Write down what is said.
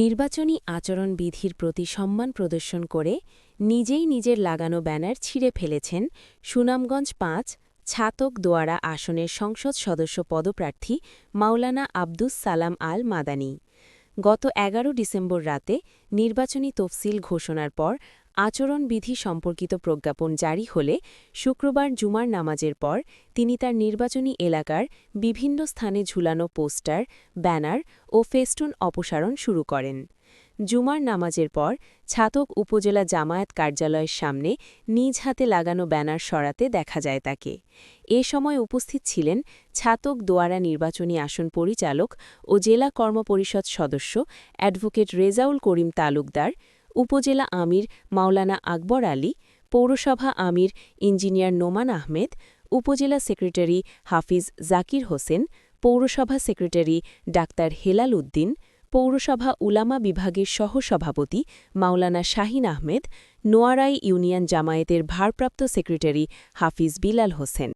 নির্বাচনী আচরণবিধির প্রতি সম্মান প্রদর্শন করে নিজেই নিজের লাগানো ব্যানার ছিঁড়ে ফেলেছেন সুনামগঞ্জ ৫ ছাতক দোয়ারা আসনের সংসদ সদস্য পদপ্রার্থী মাওলানা আব্দুস সালাম আল মাদানী। গত ১১ ডিসেম্বর রাতে নির্বাচনী তফসিল ঘোষণার পর আচরণবিধি সম্পর্কিত প্রজ্ঞাপন জারি হলে শুক্রবার জুমার নামাজের পর তিনি তার নির্বাচনী এলাকার বিভিন্ন স্থানে ঝুলানো পোস্টার, ব্যানার ও ফেস্টুন অপসারণ শুরু করেন। জুমার নামাজের পর ছাতক উপজেলা জামায়াত কার্যালয়ের সামনে নিজ হাতে লাগানো ব্যানার সরাতে দেখা যায় তাকে। এ সময় উপস্থিত ছিলেন ছাতক দোয়ারা নির্বাচনী আসন পরিচালক ও জেলা কর্মপরিষদ সদস্য অ্যাডভোকেট রেজাউল করিম তালুকদার, উপজেলা আমির মাওলানা আকবর আলী, পৌরসভা আমির ইঞ্জিনিয়ার নোমান আহমেদ, উপজেলা সেক্রেটারি হাফিজ জাকির হোসেন, পৌরসভা সেক্রেটারি ডাক্তার হেলাল উদ্দিন, পৌরসভা উলামা বিভাগের সহসভাপতি মাওলানা শাহিন আহমেদ, নোয়ারাই ইউনিয়ন জামায়াতের ভারপ্রাপ্ত সেক্রেটারি হাফিজ বিলাল হোসেন।